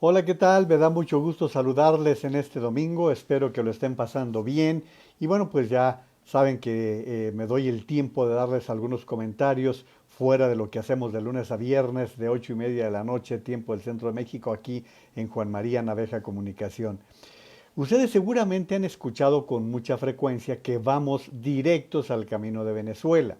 Hola, ¿qué tal? Me da mucho gusto saludarles en este domingo. Espero que lo estén pasando bien. Y bueno, pues ya saben que me doy el tiempo de darles algunos comentarios fuera de lo que hacemos de lunes a viernes, de 8:30 de la noche, tiempo del Centro de México, aquí en Juan María Naveja Comunicación. Ustedes seguramente han escuchado con mucha frecuencia que vamos directos al camino de Venezuela,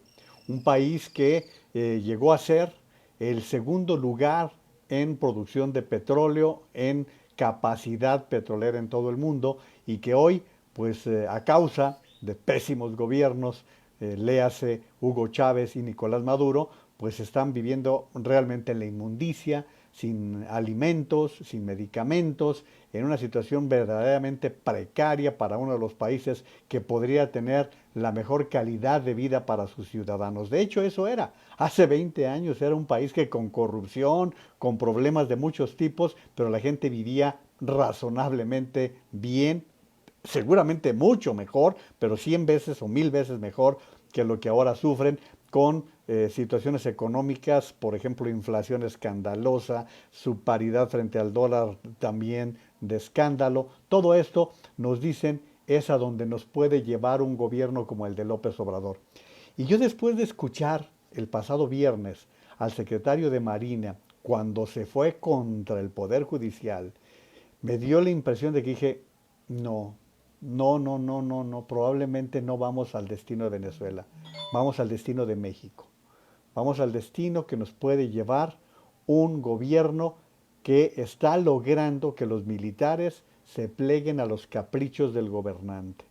un país que llegó a ser el segundo lugar en producción de petróleo, en capacidad petrolera en todo el mundo y que hoy, pues a causa de pésimos gobiernos, léase Hugo Chávez y Nicolás Maduro, pues están viviendo realmente en la inmundicia, sin alimentos, sin medicamentos, en una situación verdaderamente precaria para uno de los países que podría tener la mejor calidad de vida para sus ciudadanos. De hecho, eso era. Hace 20 años era un país que con corrupción, con problemas de muchos tipos, pero la gente vivía razonablemente bien, seguramente mucho mejor, pero 100 veces o 1000 veces mejor que lo que ahora sufren con situaciones económicas, por ejemplo, inflación escandalosa, su paridad frente al dólar también de escándalo. Todo esto nos dicen es a donde nos puede llevar un gobierno como el de López Obrador. Y yo después de escuchar el pasado viernes al secretario de Marina cuando se fue contra el Poder Judicial, me dio la impresión de que dije, no, no, probablemente no vamos al destino de Venezuela, vamos al destino de México, vamos al destino que nos puede llevar un gobierno que está logrando que los militares se pleguen a los caprichos del gobernante.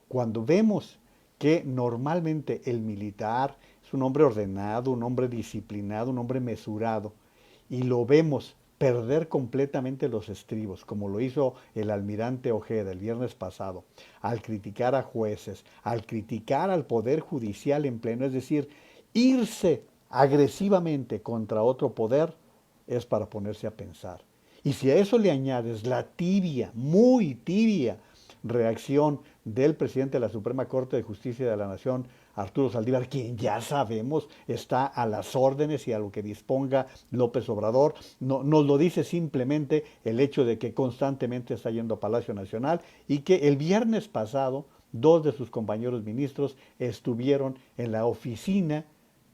Cuando vemos que normalmente el militar es un hombre ordenado, un hombre disciplinado, un hombre mesurado, y lo vemos perder completamente los estribos, como lo hizo el almirante Ojeda el viernes pasado, al criticar a jueces, al criticar al Poder Judicial en pleno, es decir, irse agresivamente contra otro poder, es para ponerse a pensar. Y si a eso le añades la tibia, muy tibia, reacción del presidente de la Suprema Corte de Justicia de la Nación, Arturo Saldívar, quien ya sabemos está a las órdenes y a lo que disponga López Obrador, no, nos lo dice simplemente el hecho de que constantemente está yendo a Palacio Nacional y que el viernes pasado dos de sus compañeros ministros estuvieron en la oficina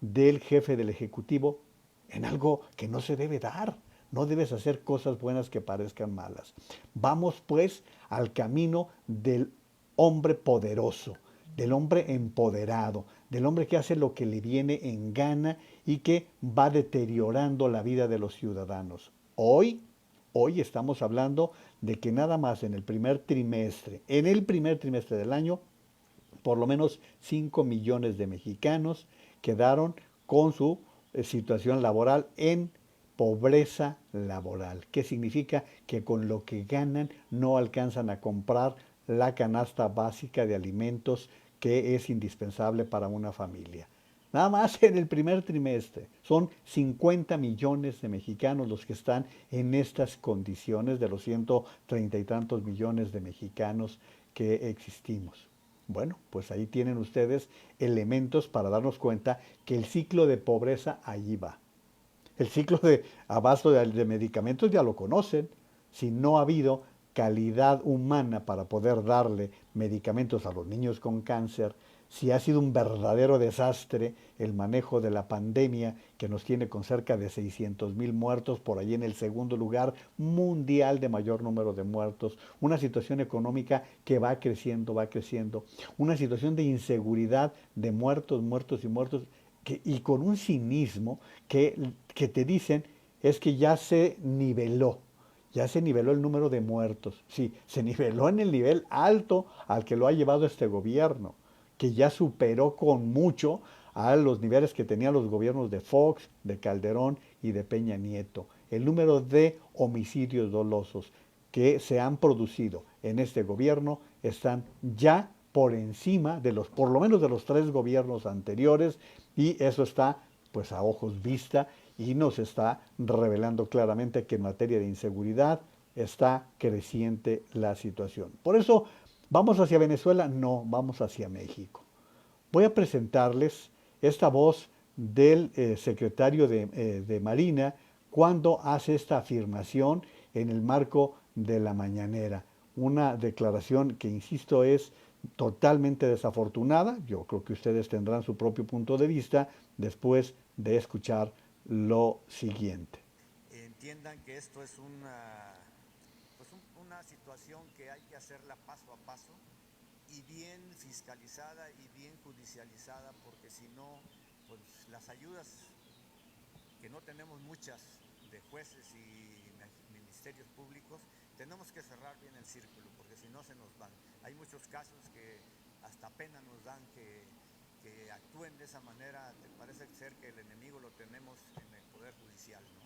del jefe del Ejecutivo en algo que no se debe dar. No debes hacer cosas buenas que parezcan malas. Vamos pues al camino del hombre poderoso, del hombre empoderado, del hombre que hace lo que le viene en gana y que va deteriorando la vida de los ciudadanos. Hoy estamos hablando de que nada más en el primer trimestre del año, por lo menos 5 millones de mexicanos quedaron con su situación laboral en pobreza laboral. ¿Qué significa? Que con lo que ganan no alcanzan a comprar la canasta básica de alimentos que es indispensable para una familia. Nada más en el primer trimestre. Son 50 millones de mexicanos los que están en estas condiciones de los 130 y tantos millones de mexicanos que existimos. Bueno, pues ahí tienen ustedes elementos para darnos cuenta que el ciclo de pobreza allí va. El ciclo de abasto de medicamentos ya lo conocen. Si no ha habido calidad humana para poder darle medicamentos a los niños con cáncer, si ha sido un verdadero desastre el manejo de la pandemia que nos tiene con cerca de 600,000 muertos, por ahí en el segundo lugar mundial de mayor número de muertos, una situación económica que va creciendo, una situación de inseguridad de muertos, muertos y muertos, y con un cinismo que te dicen es que ya se niveló el número de muertos. Sí, se niveló en el nivel alto al que lo ha llevado este gobierno, que ya superó con mucho a los niveles que tenían los gobiernos de Fox, de Calderón y de Peña Nieto. El número de homicidios dolosos que se han producido en este gobierno están ya por encima de los, por lo menos de los tres gobiernos anteriores, y eso está pues a ojos vista y nos está revelando claramente que en materia de inseguridad está creciente la situación. Por eso, ¿vamos hacia Venezuela? No, vamos hacia México. Voy a presentarles esta voz del secretario de Marina cuando hace esta afirmación en el marco de la mañanera. Una declaración que, insisto, es totalmente desafortunada. Yo creo que ustedes tendrán su propio punto de vista después de escuchar lo siguiente. Entiendan que esto es una situación que hay que hacerla paso a paso y bien fiscalizada y bien judicializada, porque si no, pues las ayudas, que no tenemos muchas, de jueces y ministerios públicos, tenemos que cerrar bien el círculo, porque si no se nos van. Hay muchos casos que hasta pena nos dan que actúen de esa manera. Te parece ser que el enemigo lo tenemos en el Poder Judicial, ¿no?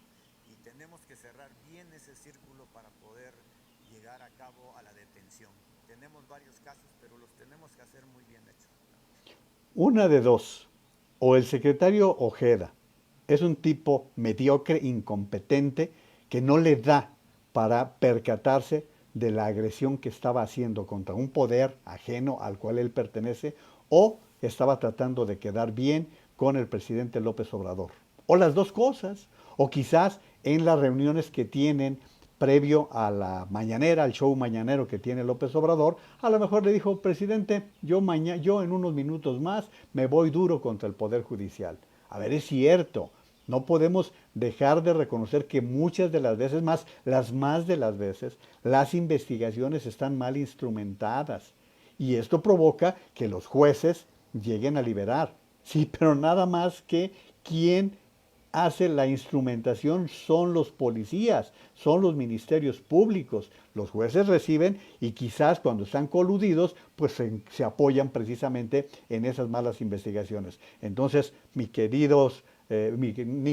Y tenemos que cerrar bien ese círculo para poder llegar a cabo a la detención. Tenemos varios casos, pero los tenemos que hacer muy bien hechos. Una de dos, o el secretario Ojeda es un tipo mediocre, incompetente, que no le da para percatarse de la agresión que estaba haciendo contra un poder ajeno al cual él pertenece, o estaba tratando de quedar bien con el presidente López Obrador. O las dos cosas, o quizás en las reuniones que tienen previo a la mañanera, al show mañanero que tiene López Obrador, a lo mejor le dijo, presidente, yo en unos minutos más me voy duro contra el Poder Judicial. A ver, es cierto, no podemos dejar de reconocer que muchas de las veces, las más de las veces, las investigaciones están mal instrumentadas. Y esto provoca que los jueces lleguen a liberar. Sí, pero nada más que quien hace la instrumentación son los policías, son los ministerios públicos. Los jueces reciben y quizás cuando están coludidos, pues se apoyan precisamente en esas malas investigaciones. Entonces, ni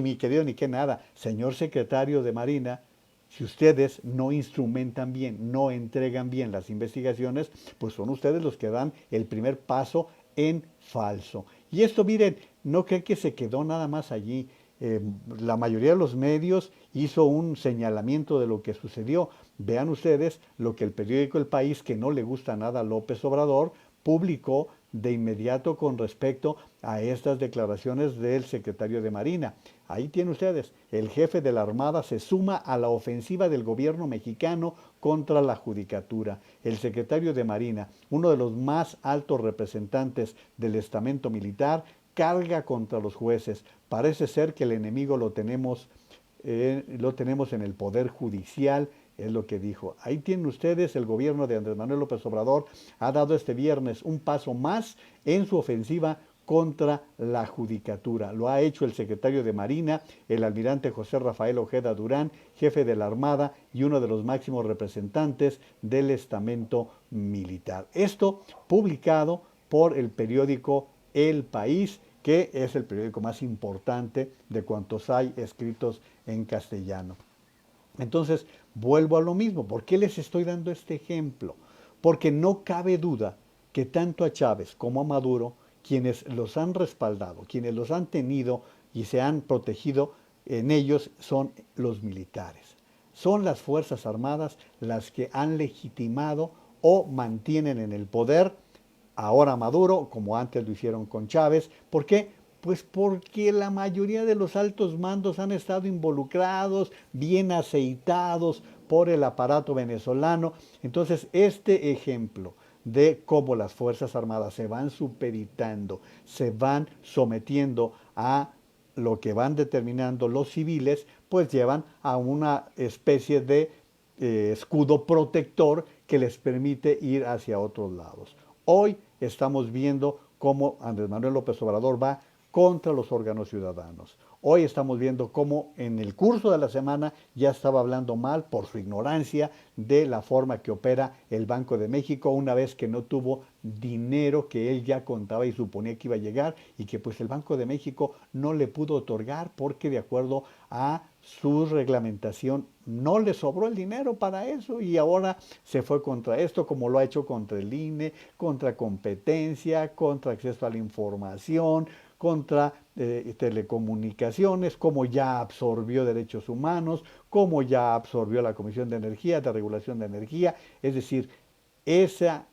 mi querido ni qué nada, señor secretario de Marina, si ustedes no instrumentan bien, no entregan bien las investigaciones, pues son ustedes los que dan el primer paso en falso. Y esto, miren, no creen que se quedó nada más allí. Eh, la mayoría de los medios hizo un señalamiento de lo que sucedió. Vean ustedes lo que el periódico El País, que no le gusta nada a López Obrador, publicó de inmediato con respecto a estas declaraciones del secretario de Marina. Ahí tienen ustedes, el jefe de la Armada se suma a la ofensiva del gobierno mexicano contra la judicatura. El secretario de Marina, uno de los más altos representantes del estamento militar, carga contra los jueces. Parece ser que el enemigo lo tenemos en el Poder Judicial, es lo que dijo. Ahí tienen ustedes, el gobierno de Andrés Manuel López Obrador ha dado este viernes un paso más en su ofensiva contra la judicatura. Lo ha hecho el secretario de Marina, el almirante José Rafael Ojeda Durán, jefe de la Armada y uno de los máximos representantes del estamento militar. Esto publicado por el periódico El País, que es el periódico más importante de cuantos hay escritos en castellano. Entonces, vuelvo a lo mismo. ¿Por qué les estoy dando este ejemplo? Porque no cabe duda que tanto a Chávez como a Maduro, quienes los han respaldado, quienes los han tenido y se han protegido en ellos, son los militares. Son las Fuerzas Armadas las que han legitimado o mantienen en el poder ahora Maduro, como antes lo hicieron con Chávez. ¿Por qué? Pues porque la mayoría de los altos mandos han estado involucrados, bien aceitados por el aparato venezolano. Entonces, este ejemplo de cómo las Fuerzas Armadas se van supeditando, se van sometiendo a lo que van determinando los civiles, pues llevan a una especie de escudo protector que les permite ir hacia otros lados. Hoy estamos viendo cómo Andrés Manuel López Obrador va contra los órganos ciudadanos. Hoy estamos viendo cómo en el curso de la semana ya estaba hablando mal por su ignorancia de la forma que opera el Banco de México una vez que no tuvo dinero que él ya contaba y suponía que iba a llegar y que pues el Banco de México no le pudo otorgar porque de acuerdo a su reglamentación no le sobró el dinero para eso y ahora se fue contra esto como lo ha hecho contra el INE, contra competencia, contra acceso a la información, contra telecomunicaciones, como ya absorbió derechos humanos, como ya absorbió la Comisión de Energía, de Regulación de Energía, es decir, esa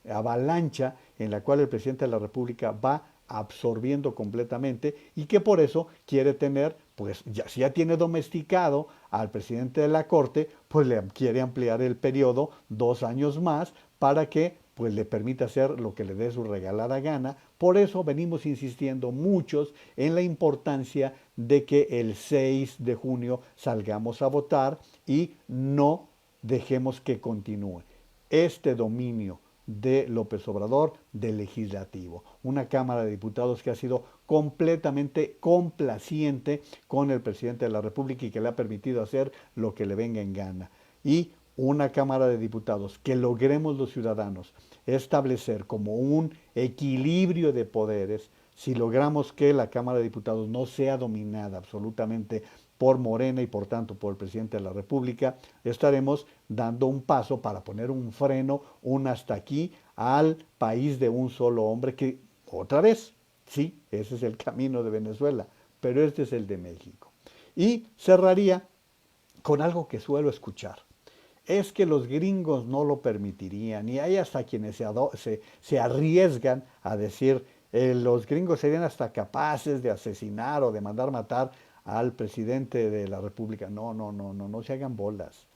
avalancha en la cual el presidente de la República va absorbiendo completamente y que por eso quiere tener pues ya, si ya tiene domesticado al presidente de la Corte, pues le quiere ampliar el periodo 2 años más para que pues le permita hacer lo que le dé su regalada gana. Por eso venimos insistiendo muchos en la importancia de que el 6 de junio salgamos a votar y no dejemos que continúe este dominio de López Obrador del legislativo. Una Cámara de Diputados que ha sido completamente complaciente con el presidente de la República y que le ha permitido hacer lo que le venga en gana. Y una Cámara de Diputados que logremos los ciudadanos establecer como un equilibrio de poderes, si logramos que la Cámara de Diputados no sea dominada absolutamente por Morena y por tanto por el presidente de la República, estaremos dando un paso para poner un freno, un hasta aquí al país de un solo hombre que, otra vez, sí, ese es el camino de Venezuela, pero este es el de México. Y cerraría con algo que suelo escuchar. Es que los gringos no lo permitirían y hay hasta quienes se arriesgan a decir los gringos serían hasta capaces de asesinar o de mandar matar al presidente de la República. No, no, no, no, no se hagan bolas.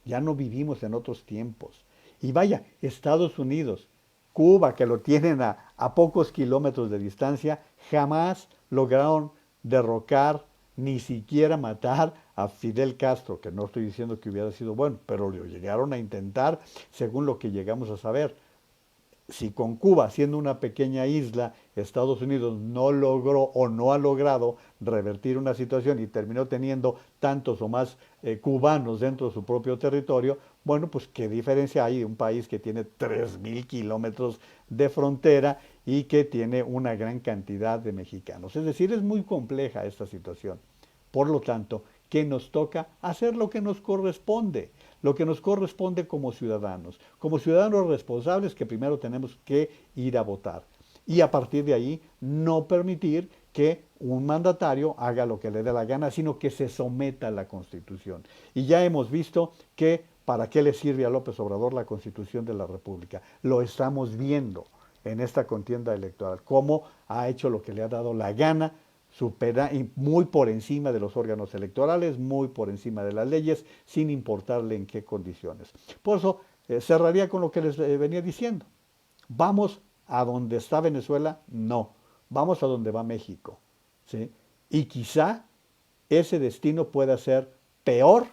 Ya no vivimos en otros tiempos. Y vaya, Estados Unidos, Cuba, que lo tienen a pocos kilómetros de distancia, jamás lograron derrocar, ni siquiera matar a Fidel Castro, que no estoy diciendo que hubiera sido bueno, pero lo llegaron a intentar según lo que llegamos a saber. Si con Cuba, siendo una pequeña isla, Estados Unidos no logró o no ha logrado revertir una situación y terminó teniendo tantos o más cubanos dentro de su propio territorio, bueno, pues qué diferencia hay de un país que tiene 3.000 kilómetros de frontera y que tiene una gran cantidad de mexicanos. Es decir, es muy compleja esta situación. Por lo tanto, ¿qué nos toca? Hacer lo que nos corresponde como ciudadanos responsables que primero tenemos que ir a votar. Y a partir de ahí, no permitir que un mandatario haga lo que le dé la gana, sino que se someta a la Constitución. Y ya hemos visto que para qué le sirve a López Obrador la Constitución de la República. Lo estamos viendo en esta contienda electoral, cómo ha hecho lo que le ha dado la gana, supera y muy por encima de los órganos electorales, muy por encima de las leyes, sin importarle en qué condiciones. Por eso cerraría con lo que les venía diciendo. ¿Vamos a donde está Venezuela? No. Vamos a donde va México. ¿Sí? Y quizá ese destino pueda ser peor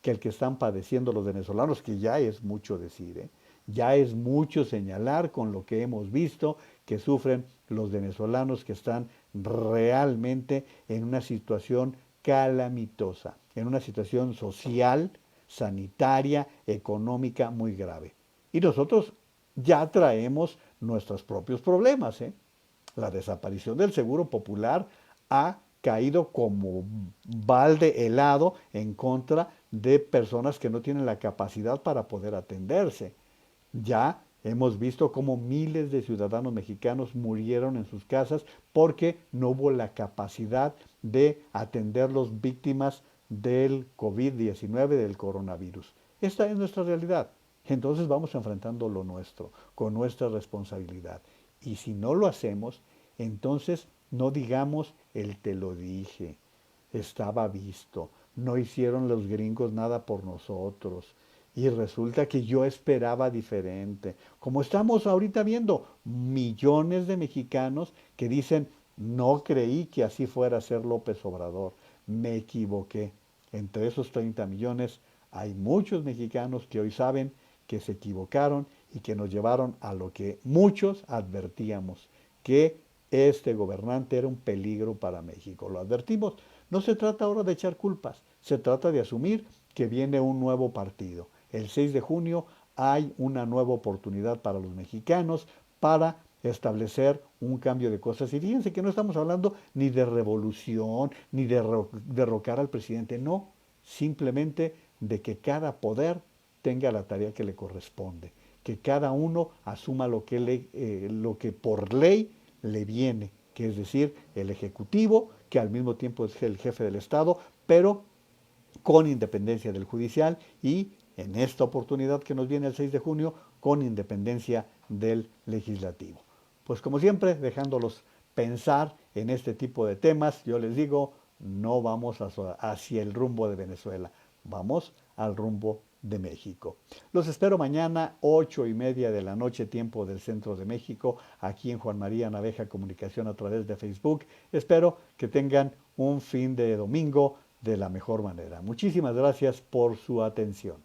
que el que están padeciendo los venezolanos, que ya es mucho decir, ¿eh? Ya es mucho señalar con lo que hemos visto que sufren los venezolanos que están realmente en una situación calamitosa, en una situación social, sanitaria, económica muy grave. Y nosotros ya traemos nuestros propios problemas, ¿eh? La desaparición del Seguro Popular ha caído como balde helado en contra de personas que no tienen la capacidad para poder atenderse. Ya hemos visto cómo miles de ciudadanos mexicanos murieron en sus casas porque no hubo la capacidad de atenderlos víctimas del COVID-19, del coronavirus. Esta es nuestra realidad. Entonces vamos enfrentando lo nuestro, con nuestra responsabilidad. Y si no lo hacemos, entonces no digamos el te lo dije, estaba visto, no hicieron los gringos nada por nosotros. Y resulta que yo esperaba diferente. Como estamos ahorita viendo, millones de mexicanos que dicen, no creí que así fuera a ser López Obrador, me equivoqué. Entre esos 30 millones hay muchos mexicanos que hoy saben que se equivocaron y que nos llevaron a lo que muchos advertíamos, que este gobernante era un peligro para México. Lo advertimos. No se trata ahora de echar culpas, se trata de asumir que viene un nuevo partido. El 6 de junio hay una nueva oportunidad para los mexicanos para establecer un cambio de cosas. Y fíjense que no estamos hablando ni de revolución, ni de derrocar al presidente, no, simplemente de que cada poder tenga la tarea que le corresponde, que cada uno asuma lo que por ley le viene, que es decir, el Ejecutivo, que al mismo tiempo es el jefe del Estado, pero con independencia del judicial y en esta oportunidad que nos viene el 6 de junio, con independencia del legislativo. Pues como siempre, dejándolos pensar en este tipo de temas, yo les digo, No vamos hacia el rumbo de Venezuela, vamos al rumbo de México. Los espero mañana, 8:30 de la noche, tiempo del centro de México, aquí en Juan María Naveja Comunicación a través de Facebook. Espero que tengan un fin de domingo de la mejor manera. Muchísimas gracias por su atención.